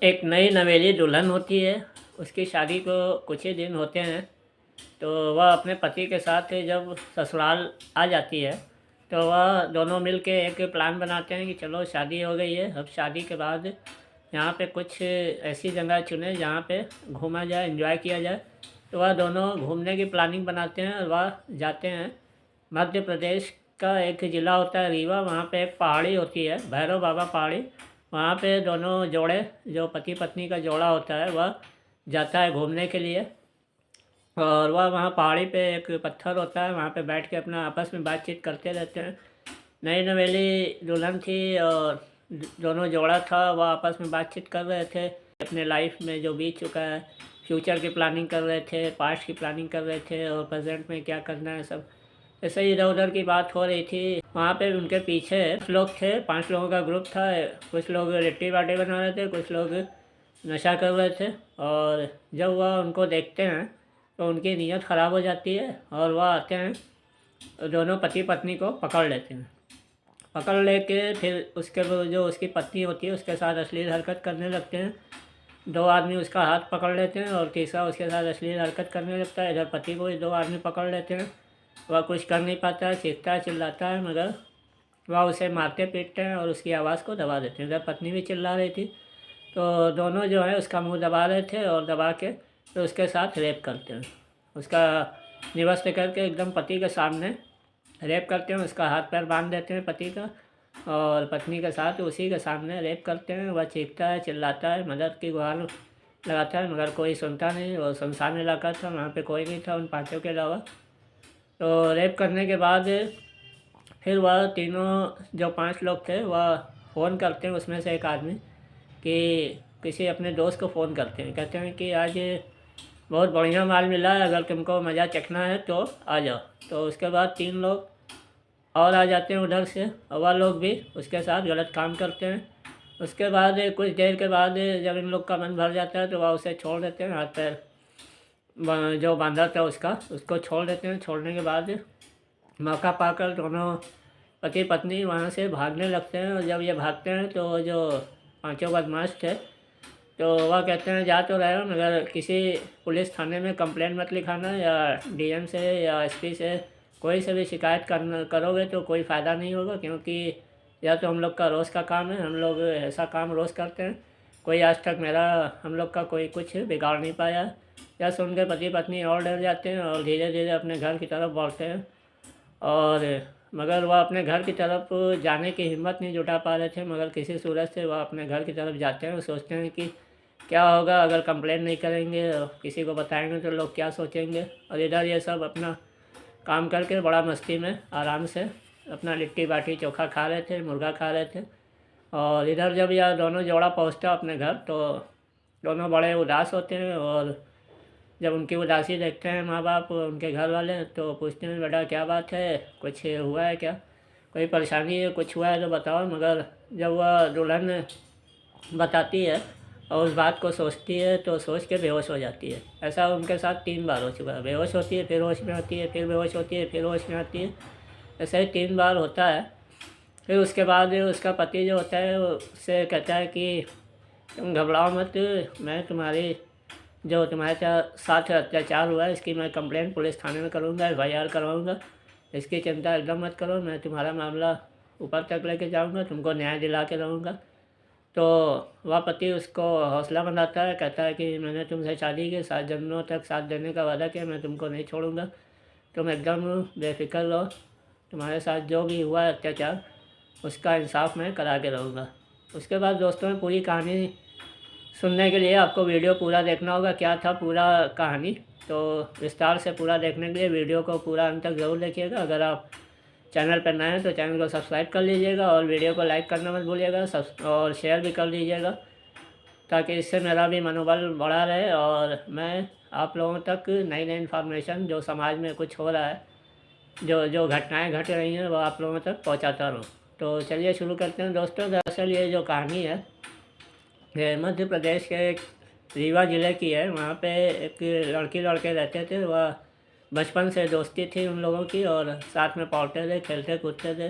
एक नई नवेली दुल्हन होती है। उसकी शादी को कुछ ही दिन होते हैं तो वह अपने पति के साथ जब ससुराल आ जाती है तो वह दोनों मिल के एक प्लान बनाते हैं कि चलो शादी हो गई है, अब शादी के बाद यहाँ पे कुछ ऐसी जगह चुने जहाँ पे घूमा जाए, एंजॉय किया जाए। तो वह दोनों घूमने की प्लानिंग बनाते हैं और वह जाते हैं। मध्य प्रदेश का एक ज़िला होता है रीवा, वहाँ पे एक पहाड़ी होती है, भैरव बाबा पहाड़ी। वहाँ पे दोनों जोड़े, जो पति पत्नी का जोड़ा होता है, वह जाता है घूमने के लिए। और वह वहाँ पहाड़ी पे एक पत्थर होता है, वहाँ पे बैठ के अपना आपस में बातचीत करते रहते हैं। नई नवेली दुल्हन थी और दोनों जोड़ा था, वह आपस में बातचीत कर रहे थे अपने लाइफ में जो बीत चुका है। फ्यूचर की प्लानिंग कर रहे थे, पास्ट की प्लानिंग कर रहे थे और प्रेजेंट में क्या करना है, सब ऐसे ही इधर उधर की बात हो रही थी। वहाँ पे उनके पीछे कुछ लोग थे, 5 लोगों का ग्रुप था। कुछ लोग लिट्टी बाटी बना रहे थे, कुछ लोग नशा कर रहे थे। और जब वह उनको देखते हैं तो उनकी नीयत ख़राब हो जाती है और वह आते हैं, दोनों पति पत्नी को पकड़ लेते हैं। पकड़ लेके फिर उसके जो उसकी पत्नी होती है उसके साथ अश्लील हरकत करने लगते हैं। 2 आदमी उसका हाथ पकड़ लेते हैं और तीसरा उसके साथ अश्लील हरकत करने लगता है। इधर पति को ही 2 आदमी पकड़ लेते हैं। वह कुछ कर नहीं पाता है, चीखता है, चिल्लाता है, मगर वह उसे मारते पीटते हैं और उसकी आवाज़ को दबा देते हैं। इधर पत्नी भी चिल्ला रही थी तो दोनों जो है उसका मुंह दबा रहे थे और दबा के तो उसके साथ रेप करते हैं। उसका निवस्त करके एकदम पति के सामने रेप करते हैं। उसका हाथ पैर बांध देते हैं पति का और पत्नी के साथ उसी के सामने रेप करते हैं। वह चीखता है, चिल्लाता है, मदद की गुहार लगाता है, मगर कोई सुनता नहीं। और सुनसान इलाका था, वहाँ पे कोई नहीं था उन 5 के अलावा। तो रेप करने के बाद फिर वह तीनों जो 5 लोग थे वह फ़ोन करते हैं, उसमें से एक आदमी कि किसी अपने दोस्त को फ़ोन करते हैं, कहते हैं कि आज बहुत बढ़िया माल मिला है, अगर तुमको मज़ा चखना है तो आ जाओ। तो उसके बाद 3 लोग और आ जाते हैं उधर से, और वह लोग भी उसके साथ गलत काम करते हैं। उसके बाद कुछ देर के बाद जब इन लोग का मन भर जाता है तो वह उसे छोड़ देते हैं। हाथ पैर जो बांधा था उसको छोड़ देते हैं। छोड़ने के बाद मौका पाकर दोनों पति पत्नी वहाँ से भागने लगते हैं। और जब ये भागते हैं तो जो 5 बदमाश थे तो वह कहते हैं जा तो रहे हो, मगर किसी पुलिस थाने में कंप्लेंट मत लिखाना, या डीएम से या एसपी से कोई से भी शिकायत करोगे तो कोई फ़ायदा नहीं होगा, क्योंकि यह तो हम लोग का रोज़ का काम है, हम लोग ऐसा काम रोज़ करते हैं, कोई आज तक हम लोग का कोई कुछ बिगाड़ नहीं पाया। यह सुनकर पति पत्नी और डर जाते हैं और धीरे धीरे अपने घर की तरफ बढ़ते हैं। और मगर वह अपने घर की तरफ जाने की हिम्मत नहीं जुटा पा रहे थे, मगर किसी सूरत से वह अपने घर की तरफ जाते हैं और सोचते हैं कि क्या होगा अगर कंप्लेंट नहीं करेंगे और किसी को बताएंगे तो लोग क्या सोचेंगे। और इधर ये सब अपना काम करके बड़ा मस्ती में आराम से अपना लिट्टी बाटी चोखा खा रहे थे, मुर्गा खा रहे थे। और इधर जब यह दोनों जोड़ा पहुंचता अपने घर तो दोनों बड़े उदास होते हैं। और जब उनकी उदासी देखते हैं माँ बाप, उनके घर वाले, तो पूछते हैं बेटा क्या बात है, कुछ हुआ है क्या, कोई परेशानी है, कुछ हुआ है तो बताओ। मगर जब वह दुल्हन बताती है और उस बात को सोचती है तो सोच के बेहोश हो जाती है। ऐसा उनके साथ 3 बार हो चुका है। बेहोश होती है, फिर होश में आती है, फिर बेहोश होती है, फिर होश में आती है। ऐसे ही 3 बार होता है। फिर उसके बाद उसका पति जो होता है उससे कहता है कि तुम घबराओ मत, मैं तुम्हारी जो तुम्हारे साथ अत्याचार हुआ है इसकी मैं कंप्लेंट पुलिस थाने में करूँगा, FIR करवाऊँगा। इसकी चिंता एकदम मत करो, मैं तुम्हारा मामला ऊपर तक लेके जाऊँगा, तुमको न्याय दिला के रहूँगा। तो वह पति उसको हौसला बनाता है, कहता है कि मैंने तुमसे शादी की, 7 जन्मों तक साथ देने का वादा किया, मैं तुमको नहीं छोड़ूंगा, तुम एकदम बेफिक्र रहो, तुम्हारे साथ जो भी हुआ है अत्याचार उसका इंसाफ मैं करा के रहूँगा। उसके बाद दोस्तों में पूरी कहानी सुनने के लिए आपको वीडियो पूरा देखना होगा, क्या था पूरा कहानी। तो विस्तार से पूरा देखने के लिए वीडियो को पूरा अंत तक ज़रूर देखिएगा। अगर आप चैनल पर नए हैं तो चैनल को सब्सक्राइब कर लीजिएगा और वीडियो को लाइक करना मत भूलिएगा, और शेयर भी कर दीजिएगा, ताकि इससे मेरा भी मनोबल बढ़ा रहे और मैं आप लोगों तक नई नई इन्फॉर्मेशन जो समाज में कुछ हो रहा है, जो जो घटनाएं घट रही हैं, वो आप लोगों तक पहुंचाता रहूं। तो चलिए शुरू करते हैं दोस्तों। दरअसल ये जो कहानी है ये मध्य प्रदेश के एक रीवा ज़िले की है। वहाँ पे एक लड़की लड़के रहते थे, वह बचपन से दोस्ती थी उन लोगों की और साथ में पढ़ते थे, खेलते कूदते थे।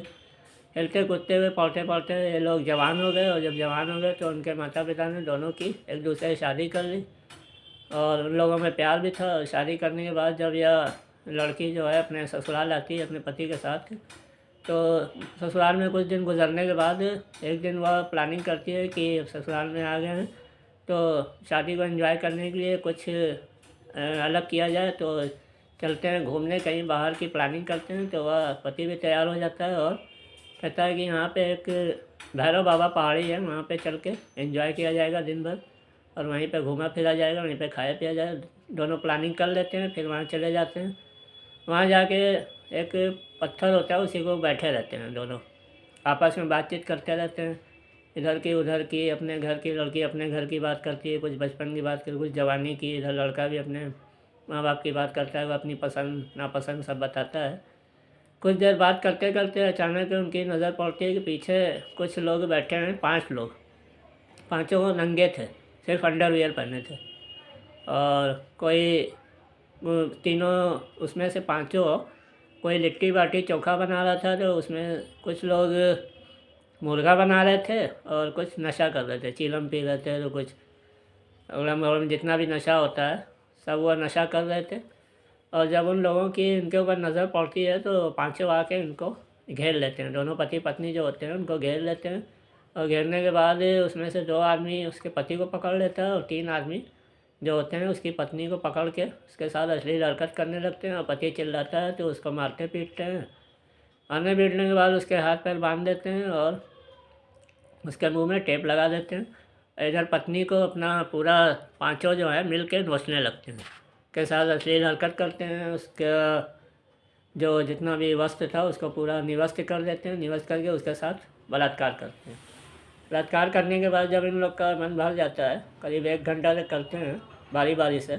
खेलते कूदते हुए पढ़ते पढ़ते ये लोग जवान हो गए, और जब जवान हो गए तो उनके माता पिता ने दोनों की एक दूसरे से शादी कर ली, और उन लोगों में प्यार भी था। शादी करने के बाद जब यह लड़की जो है अपने ससुराल आती है अपने पति के साथ, तो ससुराल में कुछ दिन गुजरने के बाद एक दिन वह प्लानिंग करती है कि ससुराल में आ गए हैं तो शादी को एंजॉय करने के लिए कुछ अलग किया जाए, तो चलते हैं घूमने कहीं बाहर की प्लानिंग करते हैं। तो वह पति भी तैयार हो जाता है और कहता है कि यहाँ पे एक भैरव बाबा पहाड़ी है, वहाँ पे चल के एंजॉय किया जाएगा दिन भर, और वहीं पे घूमा फिरा जाएगा, वहीं पे खाया पिया जाएगा। दोनों प्लानिंग कर लेते हैं, फिर वहाँ चले जाते हैं। वहाँ जाके एक पत्थर होता है, उसी को बैठे रहते हैं दोनों, आपस में बातचीत करते रहते हैं, इधर की उधर की। अपने घर की लड़की अपने घर की बात करती है, कुछ बचपन की बात करती, कुछ जवानी की। इधर लड़का भी अपने माँ बाप की बात करता है, वो अपनी पसंद नापसंद सब बताता है। कुछ देर बात करते करते अचानक उनकी नज़र पड़ती है कि पीछे कुछ लोग बैठे हैं, 5 लोग। पाँचों वो नंगे थे, सिर्फ अंडरवियर पहने थे, और कोई तीनों उसमें से पाँचों कोई लिट्टी बाटी चोखा बना रहा था, तो उसमें कुछ लोग मुर्गा बना रहे थे और कुछ नशा कर रहे थे, चीलम पी रहे थे, तो कुछ अगड़म वगड़म जितना भी नशा होता है सब वो नशा कर रहे थे। और जब उन लोगों की इनके ऊपर नज़र पड़ती है तो पाँचों आके इनको घेर लेते हैं, दोनों पति पत्नी जो होते हैं उनको घेर लेते हैं। और घेरने के बाद उसमें से 2 आदमी उसके पति को पकड़ लेता है, और 3 आदमी जो होते हैं उसकी पत्नी को पकड़ के उसके साथ अश्लील हरकत करने लगते हैं। और पति चिल्लाता है तो उसको मारते पीटते हैं। मारने पीटने के बाद उसके हाथ पैर बांध देते हैं और उसके मुंह में टेप लगा देते हैं। इधर पत्नी को अपना पूरा पांचों जो है मिल के नोचने लगते हैं, के साथ अश्लील हरकत करते हैं। उसका जो जितना भी वस्त्र था उसको पूरा निवस्त्र कर देते हैं, निवस्त्र करके उसके साथ बलात्कार करते हैं। बलात्कार करने के बाद जब इन लोग का मन भर जाता है, करीब 1 घंटा तक करते हैं बारी बारी से,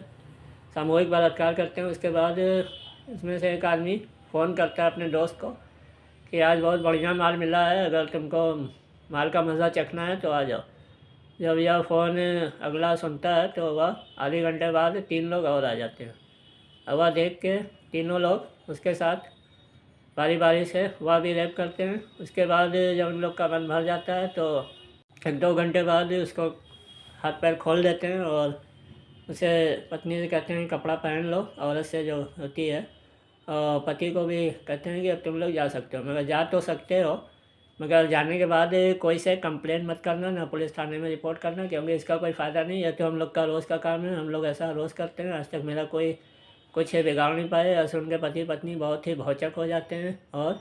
सामूहिक बलात्कार करते हैं। उसके बाद इसमें से एक आदमी फ़ोन करता है अपने दोस्त को कि आज बहुत बढ़िया माल मिला है, अगर तुमको माल का मज़ा चखना है तो आ जाओ। जब यह फ़ोन अगला सुनता है तो वह आधे घंटे बाद 3 लोग और आ जाते हैं। अब वह देख के तीनों लोग उसके साथ बारी बारी से वह भी रेप करते हैं। उसके बाद जब उन लोग का मन भर जाता है तो 1-2 घंटे बाद उसको हाथ पैर खोल देते हैं और उसे पत्नी से कहते हैं कपड़ा पहन लो, औरत से जो होती है। और पति को भी कहते हैं कि अब तुम लोग जा सकते हो, मगर जा तो सकते हो, मगर जाने के बाद कोई से कंप्लेंट मत करना, ना पुलिस थाने में रिपोर्ट करना, क्योंकि इसका कोई फ़ायदा नहीं है। तो हम लोग का रोज़ का काम है, हम लोग ऐसा रोज़ करते हैं, आज तक मेरा कोई कुछ बिगाड़ नहीं पाए। ऐसे उनके पति पत्नी बहुत ही भौचक हो जाते हैं और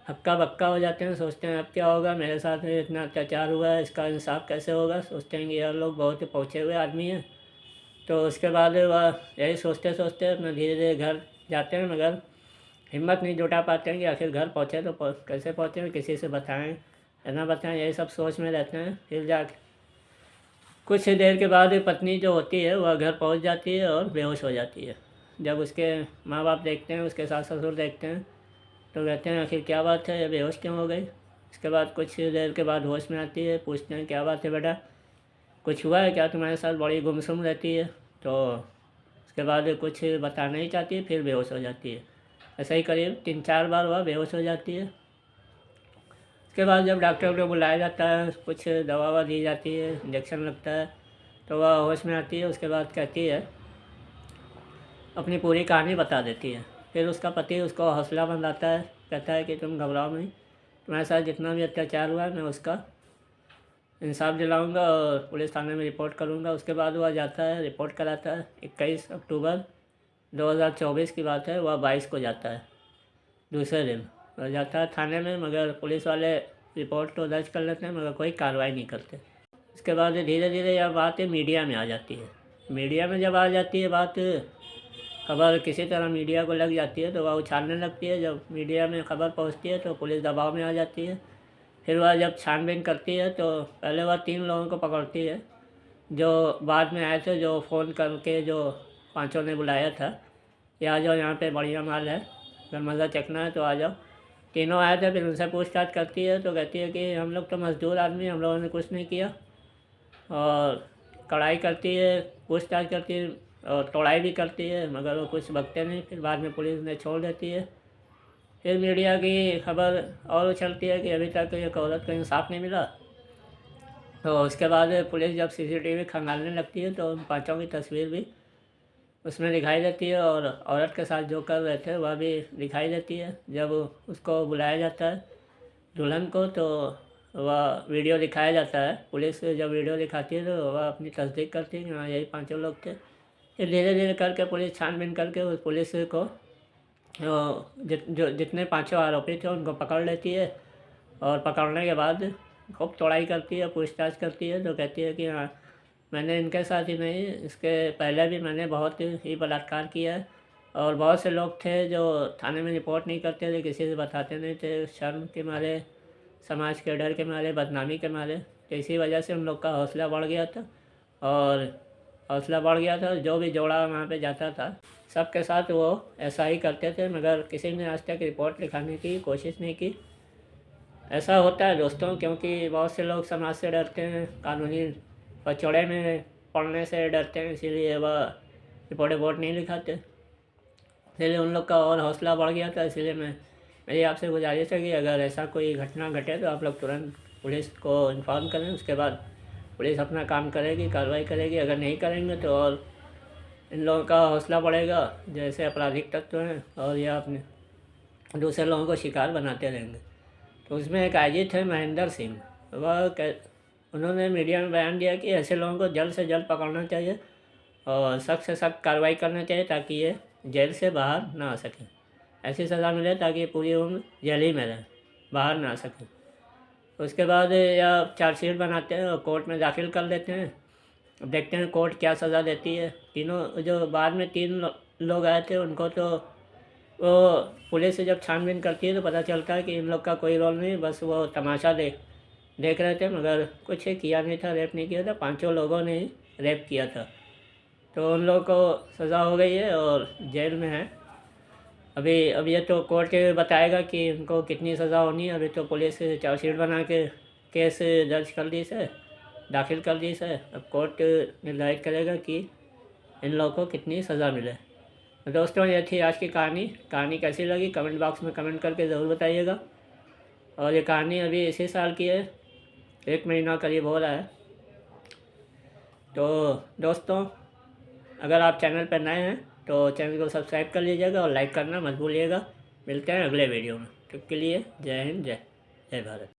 हक्का बक्का हो जाते हैं। सोचते हैं अब क्या होगा, मेरे साथ इतना अत्याचार हुआ है, इसका इंसाफ कैसे होगा। सोचते हैं कि यार लोग बहुत ही पहुँचे हुए आदमी हैं। तो उसके बाद वह यही सोचते सोचते अपना धीरे धीरे घर जाते हैं, मगर हिम्मत नहीं जुटा पाते हैं कि आखिर घर पहुँचे तो कैसे पहुँचे, किसी से बताएं ना बताएं, यही सब सोच में रहते हैं। फिर जाके कुछ देर के बाद पत्नी जो होती है वह घर पहुँच जाती है और बेहोश हो जाती है। जब उसके माँ बाप देखते हैं, उसके सास ससुर देखते हैं, तो कहते हैं आखिर क्या बात है, ये बेहोश क्यों हो गई। इसके बाद कुछ देर के बाद होश में आती है, पूछते हैं क्या बात है बेटा, कुछ हुआ है क्या, तुम्हारे साथ बड़ी गुमसुम रहती है। तो उसके बाद कुछ बताना ही चाहती है, फिर बेहोश हो जाती है। ऐसा ही करीब 3-4 बार वह बेहोश हो जाती है। उसके बाद जब डॉक्टर को बुलाया जाता है, कुछ दवा ववा दी जाती है, इंजेक्शन लगता है, तो वह होश में आती है। उसके बाद कहती है, अपनी पूरी कहानी बता देती है। फिर उसका पति उसको हौसला बंधाता है, कहता है कि तुम घबराओ नहीं, तुम्हारे साथ जितना भी अत्याचार हुआ है मैं उसका इंसाफ दिलाऊंगा और पुलिस थाने में रिपोर्ट करूंगा। उसके बाद वह जाता है, रिपोर्ट कराता है। 21 अक्टूबर 2024 की बात है, वह 22 को जाता है, दूसरे दिन वह जाता है थाने में, मगर पुलिस वाले रिपोर्ट तो दर्ज कर लेते हैं मगर कोई कार्रवाई नहीं करते। उसके बाद धीरे धीरे यह बात मीडिया में आ जाती है। मीडिया में जब आ जाती है बात, खबर किसी तरह मीडिया को लग जाती है तो वह उछालने लगती है। जब मीडिया में खबर पहुंचती है तो पुलिस दबाव में आ जाती है। फिर वह जब छानबीन करती है तो पहले वह 3 लोगों को पकड़ती है जो बाद में आए थे, जो फ़ोन करके जो 5 ने बुलाया था कि आ जाओ यहाँ पे बढ़िया माल है, अगर मज़ा चखना है तो आ जाओ। तीनों आए थे। फिर उनसे पूछताछ करती है तो कहती है कि हम लोग तो मज़दूर आदमी, हम लोगों ने कुछ नहीं किया। और कड़ाई करती है, पूछताछ करती है और तोड़ाई भी करती है, मगर वो कुछ बकते नहीं। फिर बाद में पुलिस ने छोड़ देती है। फिर मीडिया की खबर और चलती है कि अभी तक एक औरत को इंसाफ नहीं मिला। तो उसके बाद पुलिस जब सीसीटीवी खंगालने लगती है तो उन पाँचों की तस्वीर भी उसमें दिखाई देती है और औरत के साथ जो कर रहे थे वह भी दिखाई देती है। जब उसको बुलाया जाता है दुल्हन को तो वह वीडियो दिखाया जाता है। पुलिस जब वीडियो दिखाती है तो वह अपनी तस्दीक करती है कि हाँ यही पाँचों लोग थे। फिर धीरे धीरे करके पुलिस छानबीन करके उस पुलिस को जितने पाँचों आरोपी थे उनको पकड़ लेती है और पकड़ने के बाद खूब तोड़ाई करती है, पूछताछ करती है। तो कहती है कि हाँ मैंने इनके साथ ही नहीं, इसके पहले भी मैंने बहुत ही बलात्कार किया है और बहुत से लोग थे जो थाने में रिपोर्ट नहीं करते थे, किसी से बताते नहीं थे, शर्म के मारे, समाज के डर के मारे, बदनामी के मारे। तो इसी वजह से उन लोग का हौसला बढ़ गया था और हौसला बढ़ गया था। जो भी जोड़ा वहाँ पे जाता था सबके साथ वो ऐसा ही करते थे, मगर किसी ने आज तक रिपोर्ट लिखाने की कोशिश नहीं की। ऐसा होता है दोस्तों, क्योंकि बहुत से लोग समाज से डरते हैं, कानूनी पचौड़े में पड़ने से डरते हैं, इसीलिए वह रिपोर्ट नहीं लिखाते। इसलिए उन लोग का और हौसला बढ़ गया था। इसीलिए मेरी आपसे गुजारिश है कि अगर ऐसा कोई घटना घटे तो आप लोग तुरंत पुलिस को इन्फॉर्म करें। उसके बाद पुलिस अपना काम करेगी, कार्रवाई करेगी। अगर नहीं करेंगे तो और इन लोगों का हौसला बढ़ेगा जैसे आपराधिक तत्व हैं, और यह अपने दूसरे लोगों को शिकार बनाते रहेंगे। तो उसमें एक आईजी थे महेंद्र सिंह, उन्होंने मीडिया में बयान दिया कि ऐसे लोगों को जल्द से जल्द पकड़ना चाहिए और सख्त से सख्त कार्रवाई करना चाहिए ताकि ये जेल से बाहर ना आ सकें। ऐसी सज़ा मिले ताकि पूरी उम्र जेल ही में रहें, बाहर ना आ सकें। उसके बाद या चार्जशीट बनाते हैं और कोर्ट में दाखिल कर देते हैं। अब देखते हैं कोर्ट क्या सज़ा देती है। तीनों जो बाद में तीन लोग आए थे उनको तो वो पुलिस से जब छानबीन करती है तो पता चलता है कि इन लोग का कोई रोल नहीं, बस वो तमाशा देख रहे थे, मगर कुछ किया नहीं था, रेप नहीं किया था। पांचों लोगों ने ही रेप किया था। तो उन लोगों को सज़ा हो गई है और जेल में है। अब ये तो कोर्ट बताएगा कि उनको कितनी सज़ा होनी है। अभी तो पुलिस चार्जशीट बना के केस दर्ज कर दी से, दाखिल कर दी से। अब कोर्ट निर्धारित करेगा कि इन लोगों को कितनी सज़ा मिले। तो दोस्तों ये थी आज की कहानी कैसी लगी कमेंट बॉक्स में कमेंट करके ज़रूर बताइएगा। और ये कहानी अभी इसी साल की है, 1 महीना करीब हो रहा है। तो दोस्तों अगर आप चैनल पर नए हैं तो चैनल को सब्सक्राइब कर लीजिएगा और लाइक करना मत भूलिएगा। मिलते हैं अगले वीडियो में। तब के लिए जय हिंद, जय भारत।